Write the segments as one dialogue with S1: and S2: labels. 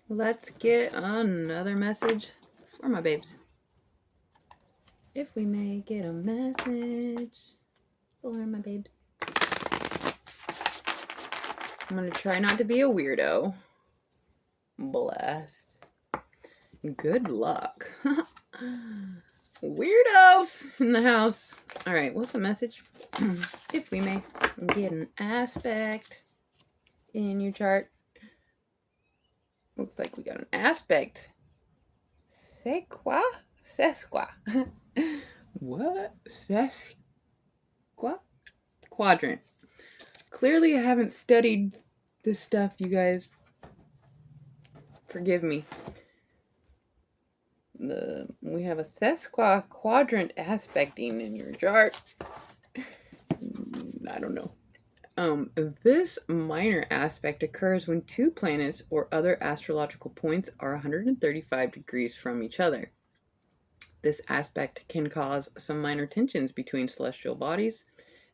S1: Let's get another message for my babes. If we may get a message for my babes. I'm going to try not to be a weirdo. Blessed. Good luck. Weirdos in the house. All right, what's the message? If we may get an aspect in your chart. Looks like we got an aspect. Sequa? Sesqua. What? Sesqua? Quadrant. Clearly I haven't studied this stuff, you guys. Forgive me. We have a sesqua quadrant aspecting in your chart. I don't know. This minor aspect occurs when two planets or other astrological points are 135 degrees from each other. This aspect can cause some minor tensions between celestial bodies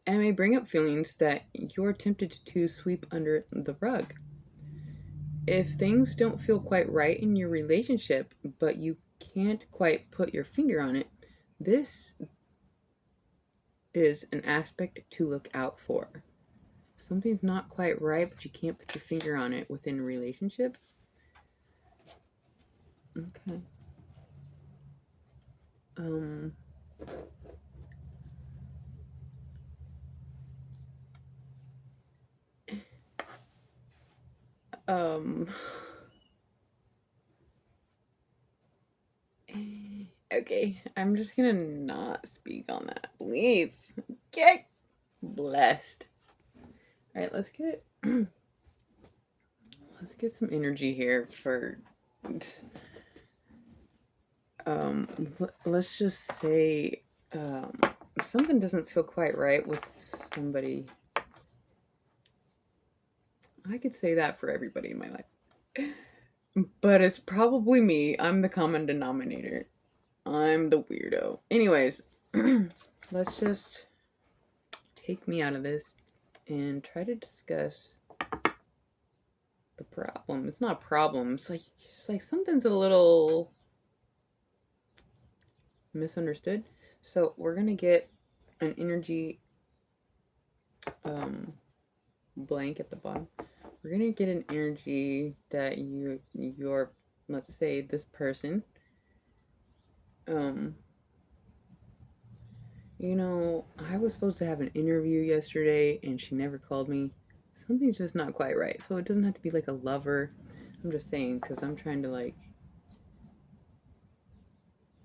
S1: and may bring up feelings that you're tempted to sweep under the rug. If things don't feel quite right in your relationship, but you can't quite put your finger on it, this is an aspect to look out for. Something's not quite right, but you can't put your finger on it within a relationship. Okay. Okay, I'm just gonna not speak on that, please. Okay. Blessed. All right, let's get some energy here for let's just say something doesn't feel quite right with somebody. I could say that for everybody in my life, but it's probably me. I'm the common denominator. I'm the weirdo. Anyways, let's just take me out of this and try to discuss the problem. It's not a problem. It's like something's a little misunderstood. So we're gonna get an energy blank at the bottom. We're gonna get an energy that you're let's say this person you know, I was supposed to have an interview yesterday and she never called me. Something's just not quite right. So it doesn't have to be like a lover. I'm just saying because I'm trying to like,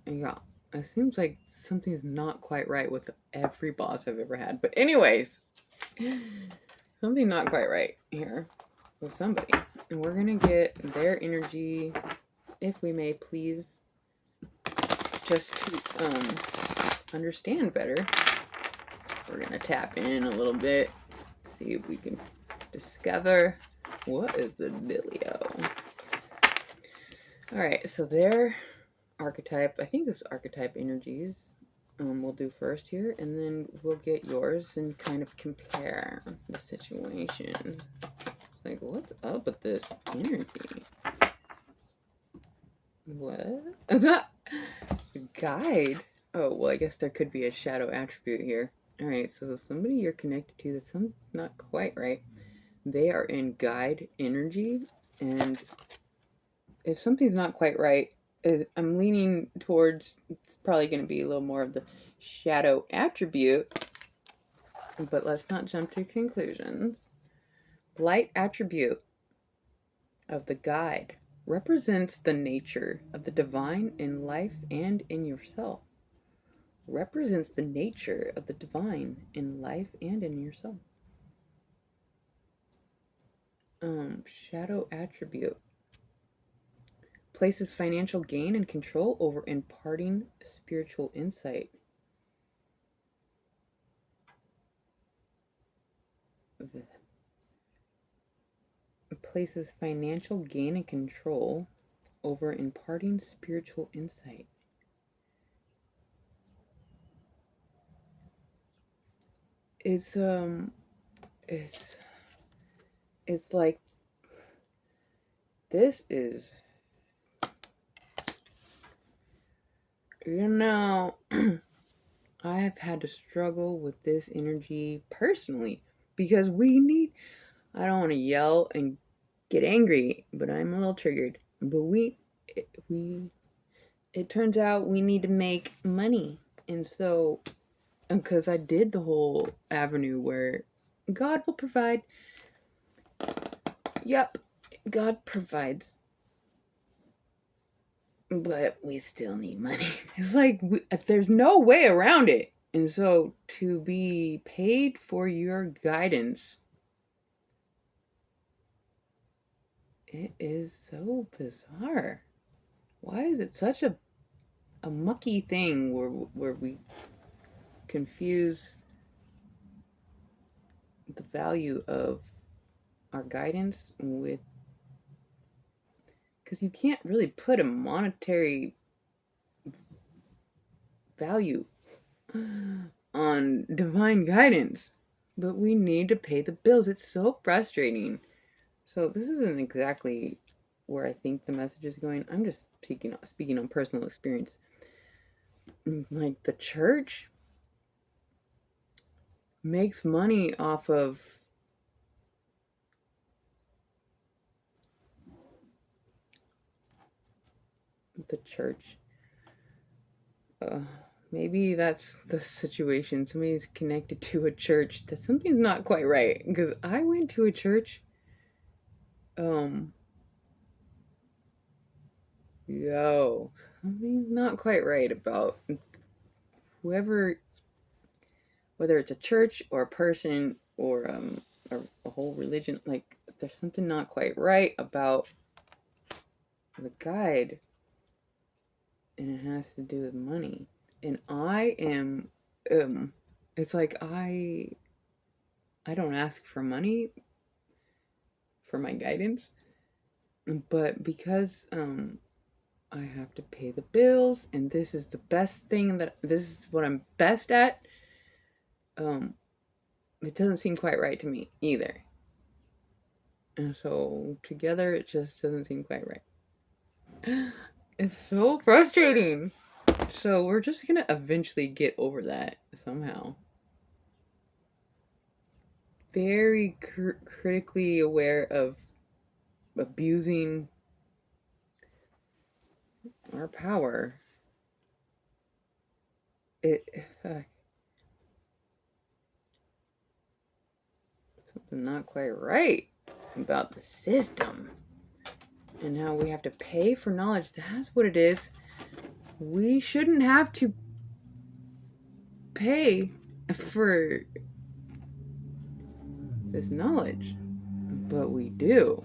S1: yeah, it seems like something's not quite right with every boss I've ever had. But anyways, something not quite right here with somebody. And we're going to get their energy, if we may, please, just to understand better. We're going to tap in a little bit, see if we can discover what is the dealio. All right, so their archetype, I think this archetype energies we'll do first here, and then we'll get yours and kind of compare the situation. It's like, what's up with this energy? What? Guide? Oh, well, I guess there could be a shadow attribute here. All right, so somebody you're connected to, that something's not quite right. They are in guide energy, and if something's not quite right, I'm leaning towards it's probably going to be a little more of the shadow attribute, but let's not jump to conclusions. Light attribute of the guide represents the nature of the divine in life and in yourself. Represents the nature of the divine in life and in yourself. Shadow attribute places financial gain and control over imparting spiritual insight. Places financial gain and control over imparting spiritual insight. It's like This is, I have had to struggle with this energy personally because I don't want to yell and get angry, but I'm a little triggered. But it turns out we need to make money. And so, because I did the whole avenue where God will provide. Yep, God provides. But we still need money. It's like there's no way around it. And so to be paid for your guidance, it is so bizarre. Why is it such a mucky thing where we confuse the value of our guidance with, because you can't really put a monetary value on divine guidance, but we need to pay the bills. It's so frustrating. So this isn't exactly where I think the message is going. I'm just speaking on personal experience. Like the church makes money off of the church. Maybe that's the situation. Somebody's connected to a church that something's not quite right. Because I went to a church. Something's not quite right about whoever, whether it's a church or a person or a whole religion. Like there's something not quite right about the guide, and it has to do with money. And I am, it's like I don't ask for money for my guidance, but because I have to pay the bills, and this is the best thing this is what I'm best at. It doesn't seem quite right to me either, and so together it just doesn't seem quite right. It's so frustrating. So we're just gonna eventually get over that somehow. Very critically aware of abusing our power. It something not quite right about the system and how we have to pay for knowledge. That's what it is. We shouldn't have to pay for this knowledge, but we do.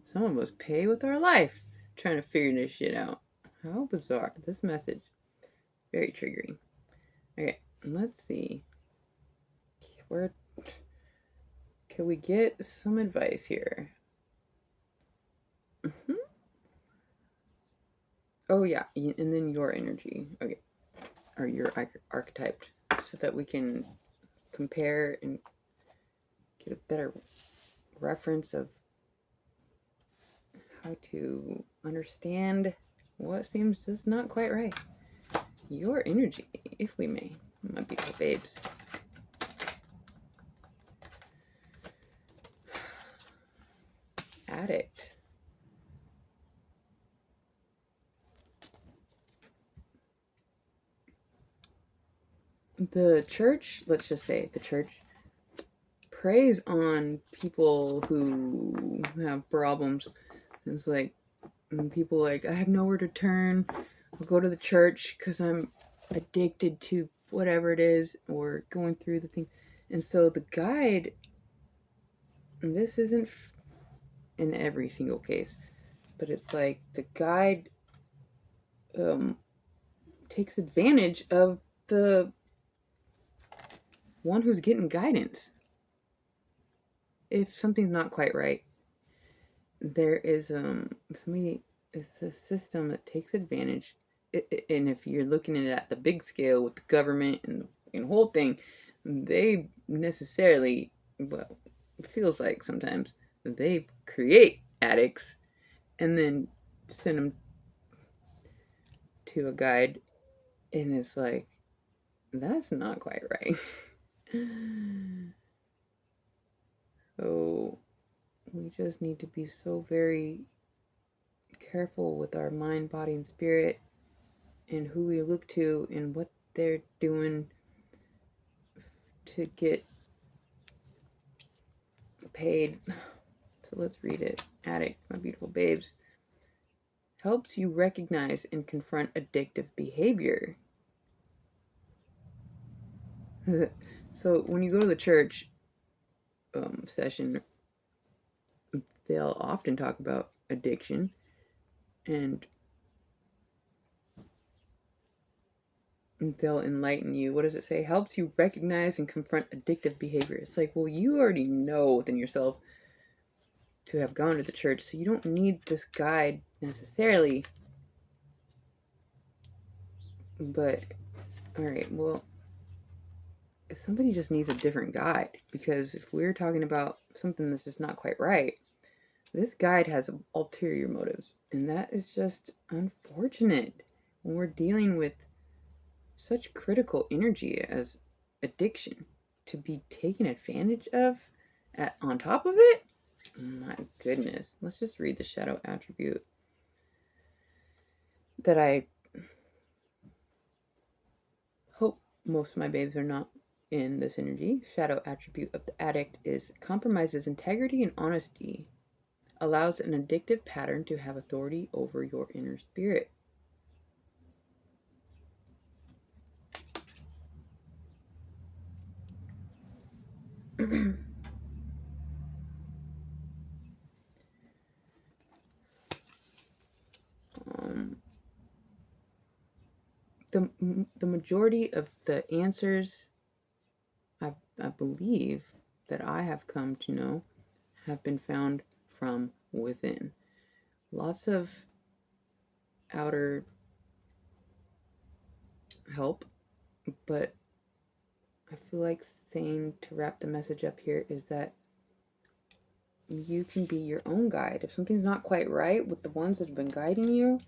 S1: Some of us pay with our life trying to figure this shit out. How bizarre. This message, very triggering. Okay, let's see. Where can we get some advice here? Mm-hmm. Oh, yeah, and then your energy. Okay, or your archetype, so that we can compare and get a better reference of how to understand what seems just not quite right. Your energy, if we may, my beautiful babes. Addict. The church, let's just say the church, preys on people who have problems. It's like people like, I have nowhere to turn. I'll go to the church because I'm addicted to whatever it is, or going through the thing. And so the guide, and this isn't in every single case, but it's like the guide takes advantage of the one who's getting guidance. If something's not quite right, there is somebody, it's a system that takes advantage. And if you're looking at it at the big scale with the government and the whole thing, they necessarily, well, it feels like sometimes they create addicts and then send them to a guide, and it's like, that's not quite right. So we just need to be so very careful with our mind, body, and spirit, and who we look to and what they're doing to get paid. So let's read it. Addict, my beautiful babes. Helps you recognize and confront addictive behavior. So when you go to the church session, they'll often talk about addiction, and they'll enlighten you. What does it say? Helps you recognize and confront addictive behavior. It's like, well, you already know within yourself to have gone to the church, so you don't need this guide necessarily. But all right, well, somebody just needs a different guide, because if we're talking about something that's just not quite right, this guide has ulterior motives, and that is just unfortunate when we're dealing with such critical energy as addiction to be taken advantage of on top of it. My goodness. Let's just read the shadow attribute that I hope most of my babes are not in this energy. Shadow attribute of the addict is compromises integrity and honesty, allows an addictive pattern to have authority over your inner spirit. um, the majority of the answers I believe that I have come to know have been found from within. Lots of outer help, but I feel like saying, to wrap the message up here, is that you can be your own guide. If something's not quite right with the ones that have been guiding you,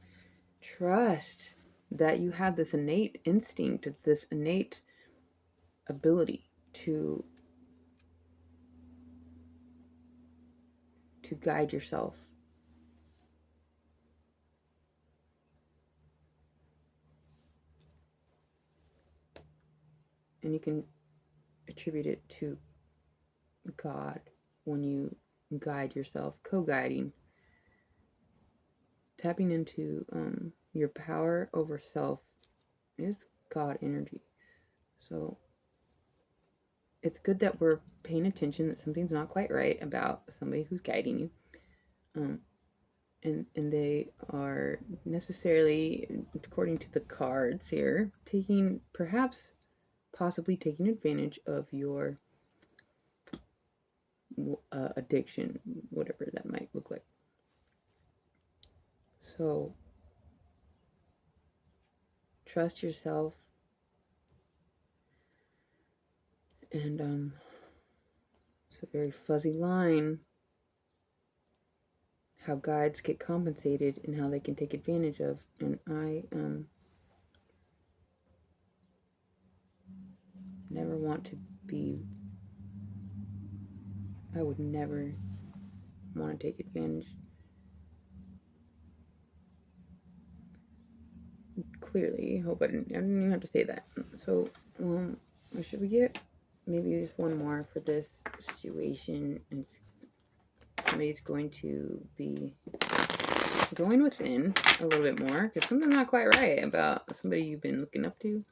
S1: trust that you have this innate instinct, this innate ability to guide yourself. And you can attribute it to God when you guide yourself, co-guiding, tapping into your power over self is God energy. So it's good that we're paying attention that something's not quite right about somebody who's guiding you. And they are necessarily, according to the cards here, possibly taking advantage of your addiction, whatever that might look like. So trust yourself, and it's a very fuzzy line how guides get compensated and how they can take advantage of, and I never want to be, I would never want to take advantage. Clearly, I hope I didn't even have to say that. So should we get maybe just one more for this situation, and somebody's going to be going within a little bit more because something's not quite right about somebody you've been looking up to.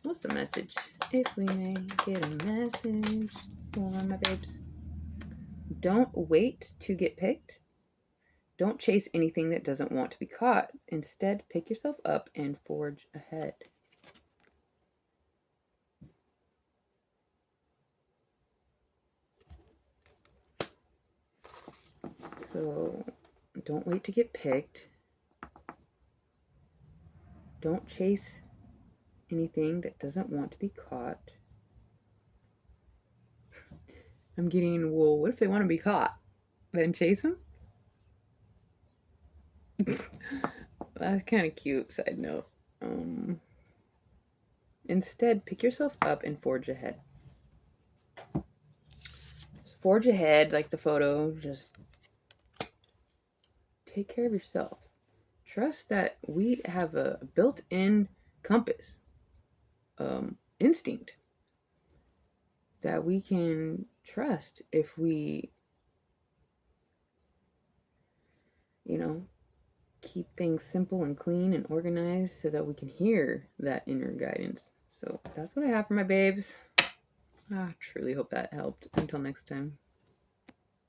S1: What's the message? If we may get a message for my babes. Don't wait to get picked. Don't chase anything that doesn't want to be caught. Instead, pick yourself up and forge ahead. So, don't wait to get picked. Don't chase anything that doesn't want to be caught. I'm getting, well, what if they want to be caught? Then chase them? That's kind of cute. Side note. Instead, pick yourself up and forge ahead. Just forge ahead, like the photo. Just take care of yourself. Trust that we have a built-in compass, instinct that we can trust if we, keep things simple and clean and organized so that we can hear that inner guidance. So that's what I have for my babes. I truly hope that helped. Until next time.